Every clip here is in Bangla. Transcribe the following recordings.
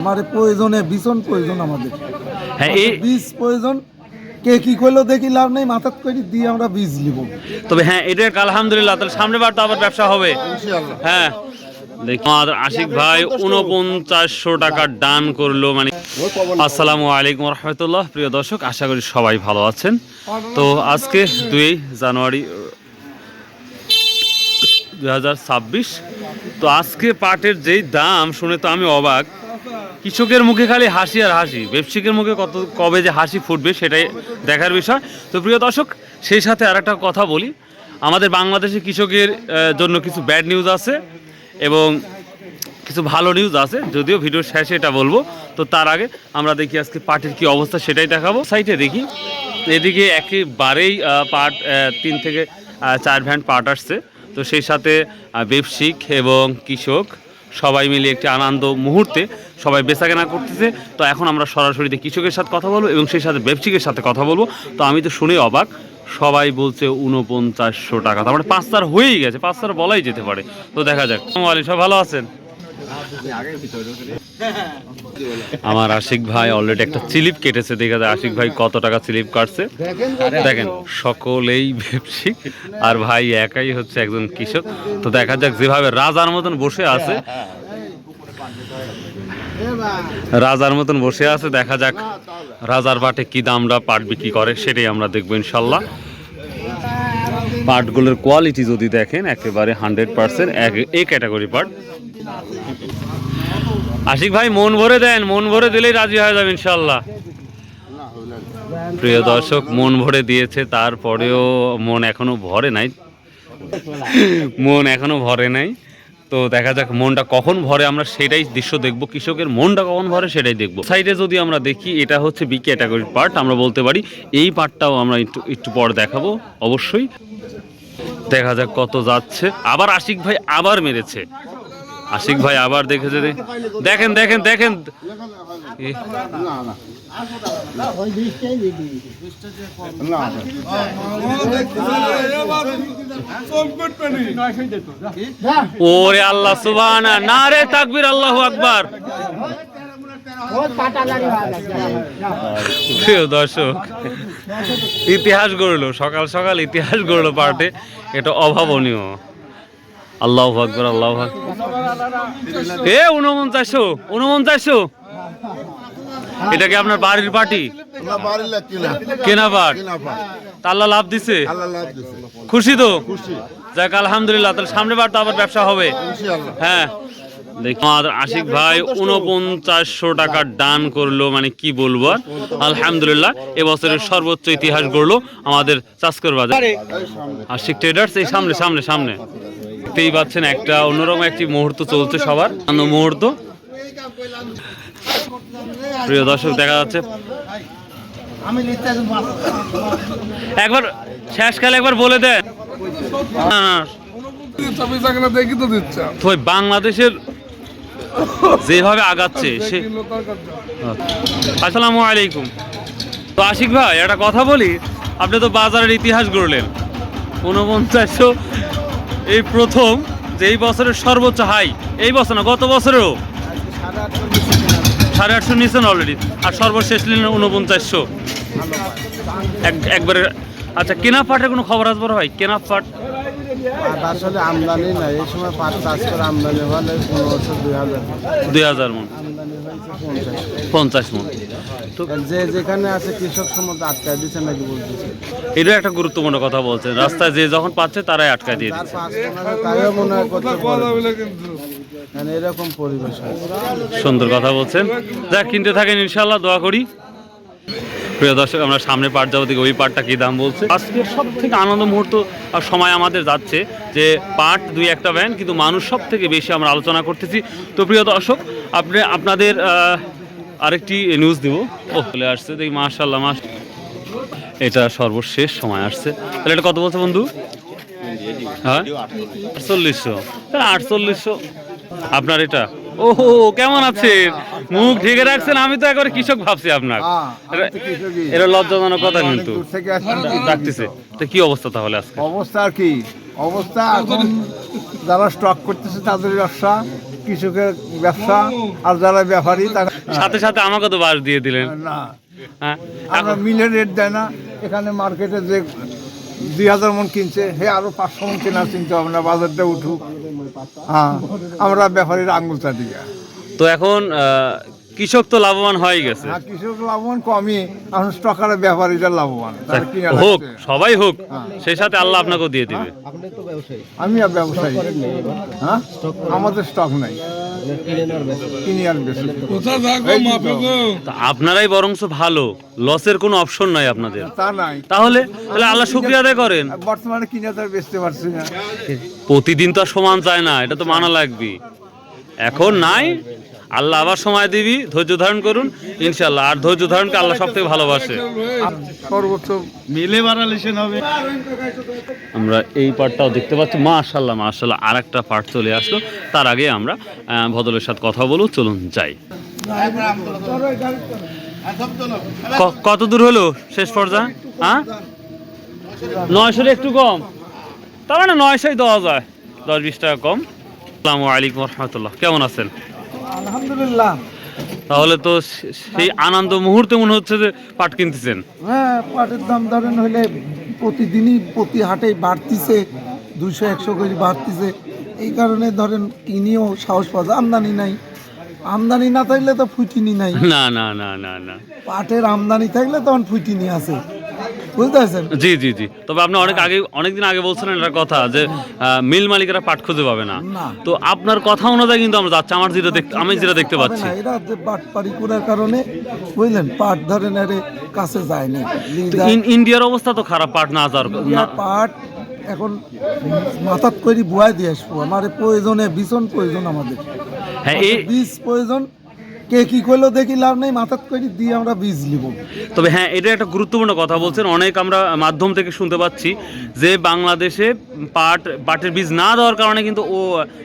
আমাদের প্রয়োজনে ভীষণ প্রয়োজন আমাদের। হ্যাঁ, এই বীজ প্রয়োজন। কে কি করলো দেখি লাভ নেই, মাথাত করে দিয়ে আমরা বীজ নিব। তবে হ্যাঁ, এটা আলহামদুলিল্লাহ, তাহলে সামনে বার তো আবার ব্যবসা হবে। হ্যাঁ, দেখি আমাদের আশিক ভাই 4900 টাকা দান করলো। মানে আসসালামু আলাইকুম রহমতুল্লাহ। প্রিয় দর্শক, আশা করি সবাই ভালো আছেন। তো আজকে 2 জানুয়ারি 2026। তো আজকে পাটের যেই দাম শুনে তো আমি অবাক। কৃষকের মুখে খালি হাসি আর হাসি, ব্যবসায়িকের মুখে কবে যে হাসি ফুটবে সেটাই দেখার বিষয়। তো প্রিয় দর্শক, সেই সাথে আর একটা কথা বলি, আমাদের বাংলাদেশে কৃষকের জন্য কিছু ব্যাড নিউজ আছে এবং কিছু ভালো নিউজ আছে, যদিও ভিডিওর শেষে এটা বলবো। তো তার আগে আমরা দেখি আজকে পাটের কি অবস্থা সেটাই দেখাবো। সাইটে দেখি এদিকে একেবারেই পাট 3 থেকে 4 ভ্যান পাট আসছে। তো সেই সাথে ব্যবসায়িক এবং কৃষক সবাই মিলে একটি আনন্দ মুহূর্তে সবাই বেচাকেনা করতেছে। তো এখন আমরা সরাসরি কৃষকের সাথে কথা বলবো এবং সেই সাথে ব্যবসায়িকের সাথে কথা বলবো। তো আমি তো শুনে অবাক, সবাই বলছে 4900 টাকা, তার মানে 5 স্টার হয়েই গেছে, 5 স্টার বলাই যেতে পারে। তো দেখা যাক। সব ভালো আছেন? আমার আশিক ভাই অলরেডি একটা স্লিপ কেটেছে, দেখা যায় আশিক ভাই কত টাকা স্লিপ কাটছে দেখেন। সকলেই ব্যবসায়িক আর ভাই একাই হচ্ছে একজন কৃষক। তো দেখা যাক, যেভাবে রাজার মতন বসে আছে, দেখা যাক রাজার পাটে কি দামটা পাট বিক্রি করে সেটাই আমরা দেখবো ইনশাল্লাহ। পাটগুলোর কোয়ালিটি যদি দেখেন, একেবারে 100% এ ক্যাটাগরি পাট। আশিক ভাই মন ভরে দেন, মন ভরে দিলেই রাজি হয়ে যাবে ইনশাল্লাহ। প্রিয় দর্শক, মন ভরে দিয়েছে, তারপরেও মন এখনো ভরে নাই। তো দেখা যাক মনটা কখন ভরে, আমরা সেটাই দৃশ্য দেখবো। কৃষকের মনটা কখন ভরে সেটাই দেখবো। সাইডে যদি আমরা দেখি, এটা হচ্ছে বি ক্যাটাগরির পার্ট আমরা বলতে পারি। এই পার্টটাও আমরা একটু পর দেখাবো অবশ্যই। দেখা যাক কত যাচ্ছে। আবার আশিক ভাই আবার মেরেছে, আশিক ভাই আবার দেখেছে। দেখেন দেখেন দেখেন, ওরে আল্লাহ সুবহানাল্লাহ, নারে তাকবীর, আল্লাহু আকবার। প্রিয় দর্শক, ইতিহাস গড়লো, সকাল সকাল ইতিহাস গড়লো পার্টে, এটা অভাবনীয়। আল্লাহু আকবার, আল্লাহু আকবার। 4900 এটা কি আপনার বাড়ির পার্টি? কেনা পাট? আল্লাহ লাভ দিছে, খুশি তো? যাক আলহামদুলিল্লাহ, তাহলে সামনে বার তো আবার ব্যবসা হবে। হ্যাঁ, দেখি আমাদের আশিক ভাই 4900 টাকা দান করলো। মানে কি বলবো আর, আলহামদুলিল্লাহ এবছরের সর্বোচ্চ ইতিহাস গড়লো আমাদের চাষকর বাজার আশিক ট্রেডার্স। এই সামনে সামনে সামনে দেখতেই পাচ্ছেন, একটা অন্যরকম একটি মুহূর্ত চলছে, সবার মুহূর্ত। প্রিয় দর্শক, দেখা যাচ্ছে একবার শেষকালে একবার বলে দেন বাংলাদেশের যেভাবে আগাচ্ছে সে। আসসালামু আলাইকুম। তো আশিক ভাই একটা কথা বলি, আপনি তো বাজারের ইতিহাস গড়লেন। 4900 এই প্রথম যে এই বছরের সর্বোচ্চ হাই, এই বছর না গত বছরেও 850 নিয়েছেন অলরেডি, আর সর্বশেষ নিলেন 4900 একবারে। আচ্ছা, কেনা পাটের কোনো খবর আসবে ভাই? কেনা পাট আসলে আমদানি না, এই সময় পাট চাষ করে আমদানি হলে 2000 মন, 50 মন। তো যে যেখানে আছে কৃষক সম্বন্ধে আটকায় দিচ্ছে নাকি বলতেছে, এটা একটা গুরুত্বপূর্ণ কথা বলছেন। রাস্তায় যে যখন পাচ্ছে তারাই আটকায় দিয়ে দিচ্ছে, তাইও মনে হয় করতে পারে, এরকম পরিবেশ। সুন্দর কথা বলছেন। যা কিনতে থাকেন ইনশাল্লাহ, দোয়া করি। প্রিয় দর্শক, আমরা সামনে পাট যাবো, দেখি ওই পাটটা কি দাম বলছে। আজকের সব থেকে আনন্দ মুহূর্ত আর সময় আমাদের যাচ্ছে যে পাট 2-1টা ভ্যান, কিন্তু মানুষ সব থেকে বেশি আমরা আলোচনা করতেছি। তো প্রিয় দর্শক, আপনাদের আরেকটি নিউজ দিব। চলে আসছে, দেখি মাশাআল্লাহ, এটা সর্বশেষ সময় আসছে। তাহলে এটা কত বলছে বন্ধু? হ্যাঁ, 4800। 4800 আপনার এটা। ওহো, কেমন আছেন? মুখ ঢেকে রাখছেন, আমি তো একবারে কৃষক ভাবছি আপনার। এটা লজ্জাজনক কথা কিন্তু ডাকতেছে। তো কি অবস্থা তাহলে আজকে? অবস্থা আর কি অবস্থা, এখন যারা স্টক করতেছে তাদের ব্যবসা, কৃষকের ব্যবসা, আর যারা ব্যাপারী তারা সাথে সাথে আমাকে তো বাস দিয়ে দিলেন। না, হ্যাঁ আমরা মিলে রেট দেয় না। এখানে মার্কেটে যে 2000 মন কিনছে, হে আরো 500 মন কেনার চিন্তা ভাবনা, বাজারটা উঠুক। হ্যাঁ, আমরা ব্যাপারীর আঙুল চাটি। তো এখন কৃষক তো লাভবান হয়ে গেছে। হ্যাঁ, কৃষক লাভবান কমই, এখন স্টকারের ব্যাপারীরা লাভবান, তারা কিনে হোক, রাখছে। সবাই হোক, সেই সাথে আল্লাহ আপনাকেও দিয়ে দিবে। আমি আর ব্যবসায়ী, হ্যাঁ, আমাদের স্টক নাই, কিনি আর বেশি। তা আপনারাই বরংস ভালো, লসের কোনো অপশন নাই আপনাদের। তা নাই, তাহলে আল্লাহ শুকরিয়া আদায় করেন। বর্তমানে কিনে তার বেচতে পারছি না। প্রতিদিন তো আর সমান চায় না, এটা তো মানা লাগবে। এখন নাই, আল্লাহ আবার সময় দিবি, ধৈর্য ধারণ করুন ইনশাল্লাহ। আর ধৈর্য ধারণকে আল্লাহ সব থেকে ভালোবাসে। সর্বোচ্চ মিলে বাড়ালিশন হবে। আমরা এই পার্টটাও দেখতে পাচ্ছি, মাশাল্লাহ মাশাল্লাহ। আর একটা পার্ট চলে আসলো, তার আগে আমরা ভদ্রের সাথে কথা বলবো, চলুন যাই। কত দূর হলো শেষ পর্যায়ে? হ্যাঁ, 900 একটু কম, তার মানে 900 দেওয়া যায়, 10-20 টাকা কম। আসসালামু আলাইকুম রহমতুল্লাহ, কেমন আছেন? আলহামদুলিল্লাহ। তাহলে তো সেই আনন্দ মুহূর্তে মনে হচ্ছে যে পাট কিনতেছেন। হ্যাঁ, পাটের দাম ধরেন হইলে প্রতিদিনই প্রতি হাটেই বাড়তিছে, 200-100 করে বাড়তিছে। এই কারণে ধরেন কিনিও সাহস পাওয়া যায়। আমদানি নাই, আমদানি না থাকলে তো ফুটিনি নাই। না না না না না, পাটের আমদানি থাকলে তখন ফুটিনি আছে, বুঝতে পারছেন? জি জি জি। তবে আপনি অনেকদিন আগে বলছিলেন একটা কথা যে মিল মালিকেরা পাট খুঁজে পাবে না। না। তো আপনার কথা অনুযায়ী কিন্তু আমরা যাচ্ছি, আমি যেটা দেখতে পাচ্ছি। হবে না, এরা যে বাটপারি করার কারণে বুঝলেন পাট ধরেন এর কাছে যায়নি। ইন্ডিয়ার অবস্থা তো খারাপ, পাট না যাওয়ার পাট এখন মাথাত করে বুয়াই দিয়ে আসবো। আমার প্রয়োজনে ভীষণ প্রয়োজন, আমাদের হ্যাঁ, বীজ প্রয়োজন। কে কি করলো দেখি লাভ নেই, মাথাত করে দিয়ে আমরা বীজ নিব। তবে হ্যাঁ, এটা একটা গুরুত্বপূর্ণ কথা বলছেন। অনেক আমরা মাধ্যম থেকে শুনতে পাচ্ছি যে বাংলাদেশে পাটের বীজ না দেওয়ার কারণে কিন্তু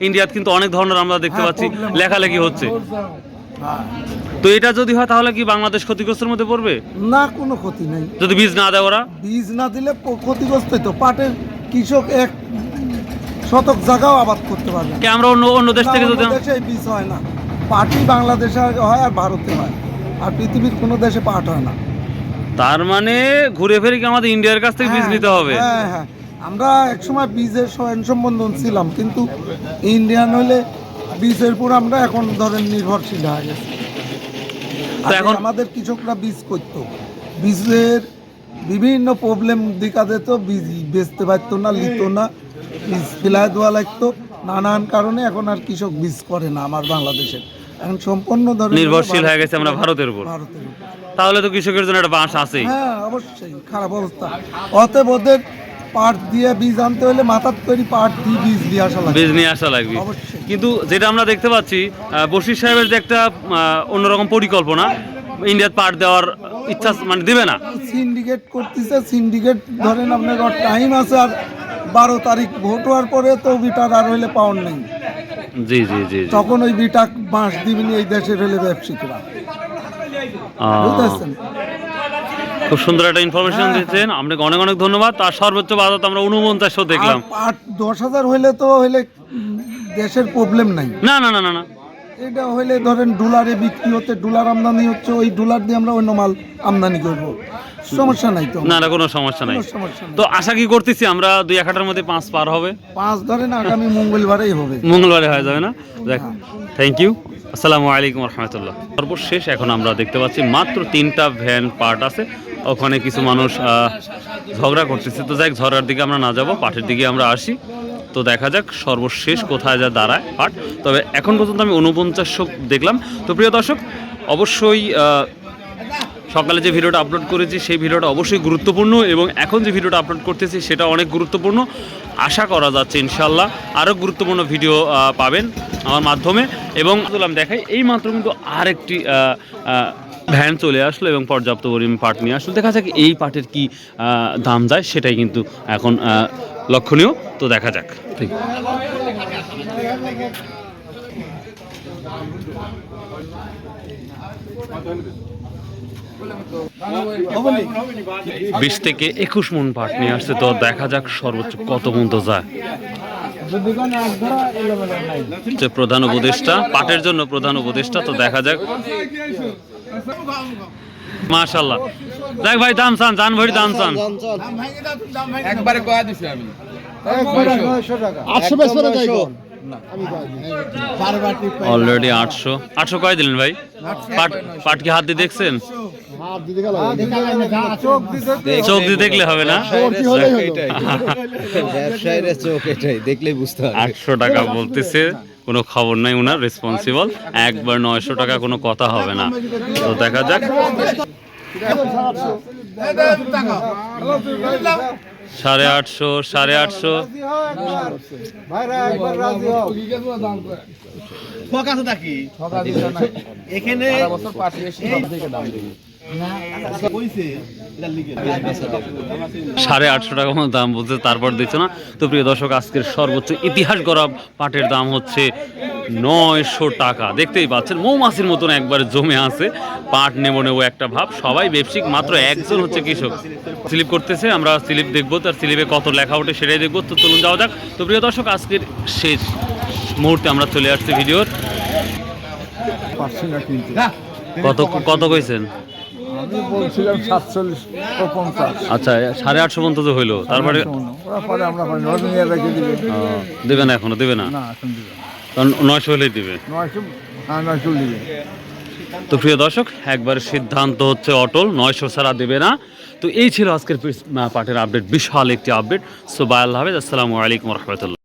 ইন্ডিয়াতে কিন্তু অনেক ধরনের আমরা দেখতে পাচ্ছি লেখালেখি হচ্ছে। তো এটা যদি হয় তাহলে কি বাংলাদেশ ক্ষতিগ্রস্তের মধ্যে পড়বে? না, কোনো ক্ষতি নেই যদি বীজ না দেয় ওরা। বীজ না দিলে ক্ষতিগ্রস্ত তো পাটের কৃষক 1 শতক জায়গাও আবাদ করতে পারবে। কি আমরা অন্য দেশ থেকে যদি দেশে বীজ হয় না, পাটই বাংলাদেশে হয় আর ভারতে হয়, আর পৃথিবীর কোনো দেশে পাট হয় না। তার মানে ঘুরে ফিরে কি আমাদের ইন্ডিয়ার কাছ থেকে বীজ নিতে হবে? হ্যাঁ হ্যাঁ, আমরা একসময় বীজের সম্বন্ধন ছিলাম, কিন্তু ইন্ডিয়ান হলে বীজের উপর আমরা এখন ধরেন নির্ভরশীল হয়ে গেছি। তো এখন আমাদের কৃষকরা বীজ করতো, বীজের বিভিন্ন প্রবলেম দেখা যেত, বীজ বেচতে পারতো না, লিত না, বীজ ফেলায় দেওয়া লাগতো নানান কারণে। এখন আর কৃষক বীজ করে না আমার বাংলাদেশের, এখন সম্পূর্ণ ধরেন নির্ভরশীল হয়ে গেছে আমরা ভারতের উপর। তাহলে তো কৃষকের জন্য একটা বাঁশ আছেই। হ্যাঁ, অবশ্যই খারাপ অবস্থা। অতএব ওদের পাট দিয়ে বীজ আনতে হলে মাথাত করে পাট দিয়ে বীজ নিয়ে আসা লাগবে, বীজ নিয়ে আসা লাগবে। অবশ্যই। কিন্তু যেটা আমরা দেখতে পাচ্ছি, বশির সাহেবের যে একটা অন্যরকম পরিকল্পনা, ইন্ডিয়ার পাট দেওয়ার ইচ্ছা মানে দিবে না। সিন্ডিকেট করতেছে, সিন্ডিকেট ধরেন আপনার টাইম আছে, আর 12 তারিখ ভোট হওয়ার পরে তো বিটার আর হইলে পাওয়ার নেই। জি জি জি জি। তখন ওই বিটা বাঁশ দিবেনি এই দেশের হলে ব্যবসায়ীরা, বুঝতে পারছেন? খুব সুন্দর একটা ইনফরমেশন দিচ্ছেন, আপনাকে অনেক অনেক ধন্যবাদ। তার সর্বোচ্চ বাজার আমরা 4900 দেখলাম। আর 10,000 হইলে তো দেশের প্রবলেম নাই। না না না না না, এটা হইলে ধরেন ডলারে বিক্রি হতে, ডলার আমদানি হচ্ছে, ওই ডলার দিয়ে আমরা অন্য মাল আমদানি করব, সমস্যা নাই তো। না না, কোনো সমস্যা নাই। কোনো সমস্যা নেই। তো আশা কি করতেছি আমরা 2-1 হাটের মধ্যে 5 পার হবে। 5 ধরেন আগামী মঙ্গলবারেই হবে। মঙ্গলবারে হয়ে যাবে না? দেখ, থ্যাংক ইউ। আসসালামু আলাইকুম রহমতুল্লাহ। সর্বশেষ এখন আমরা দেখতে পাচ্ছি মাত্র 3টা ভ্যান পার্ট আছে, ওখানে কিছু মানুষ ঝগড়া করতেছে। তো যাই, ঝগড়ার দিকে আমরা না যাব, পাটের দিকে আমরা আসি। তো দেখা যাক সর্বশেষ কোথায় যা দাঁড়ায় পাট। তবে এখন পর্যন্ত আমি 4900 দেখলাম। তো প্রিয় দর্শক, অবশ্যই সকালে যে ভিডিওটা আপলোড করেছি সেই ভিডিওটা অবশ্যই গুরুত্বপূর্ণ, এবং এখন যে ভিডিওটা আপলোড করতেছি সেটা অনেক গুরুত্বপূর্ণ। আশা করা যাচ্ছে ইনশাল্লাহ আরও গুরুত্বপূর্ণ ভিডিও পাবেন আমার মাধ্যমে। এবং দেখাই, এই মাত্র কিন্তু আরেকটি ভ্যান চলে আসলো এবং পর্যাপ্ত পরিমাণ পাট নিয়ে আসলো। দেখা যাক এই পাটের কি দাম যায়, সেটাই কিন্তু এখন লক্ষণীয়। তো দেখা যাক। ঠিক, বিশ থেকে 21 মণ পাট নিয়ে আসছে। তো দেখা যাক সর্বোচ্চ কত মণ তো যায়। যে প্রধান উপদেষ্টা, পাটের জন্য প্রধান উপদেষ্টা। তো দেখা যাক, মাশাআল্লাহ। দেখ ভাই দাম চান, জান ভরি দাম চান। একবারে কয়া দিছি আমি 800 বেচতে যাই গো। অলরেডি 800 কয় দিলেন ভাই? পাট কি হাত দিয়ে দেখছেন? হাত দিতে গেল চোখ দিয়ে দেখলে হবে না। ব্যবসায়ীরা চোখ এটাই দেখলেই বুঝতে হবে। 800 টাকা বলতেছে, কোনো খবর নাই ওনার, রেসপন্সিবল। একবার 900 টাকা কোনো কথা হবে না। তো দেখা যাক, 850, 850। ভাইরা একবার রাজি হও। এখানে 850 টাকা মতো দাম বলছে, তারপর দিচ্ছে না। তো প্রিয় দর্শক, আজকের সর্বোচ্চ ইতিহাস গড়া পাটের দাম হচ্ছে 900 টাকা। দেখতেই পাচ্ছেন মৌমাছির মতন একবার জমে আছে। পাট নেবো একটা ভাব, সবাই ব্যবসায়িক, মাত্র একজন হচ্ছে কৃষক স্লিপ করতেছে। আমরা স্লিপ দেখবো, তার স্লিপে কত লেখা ওঠে সেটাই দেখবো। তো চলুন যাওয়া যাক। তো প্রিয় দর্শক, আজকের শেষ মুহূর্তে আমরা চলে আসছি ভিডিওর। পারছি না কিনতে। কত কইছেন? আমি বলছিলাম 47 ও 50। আচ্ছা, 850 পর্যন্ত তো হইলো, তারপরে ওরা পরে আমরা নিয়ে রেখে দিবে। দেবে না, এখনো দেবে না, না এখন দিবে না। কারণ 900 হলেই দিবে। 900, হ্যাঁ 900 দিবে। তো প্রিয় দর্শক, একবার সিদ্ধান্ত হচ্ছে অটল, 900 ছাড়া দেবে না। তো এই ছিল আজকের পাটের আপডেট, বিশাল একটি আপডেট। সো বাই, আল্লাহ হাফেজ, আসসালামু আলাইকুম রহমতুল্লাহ।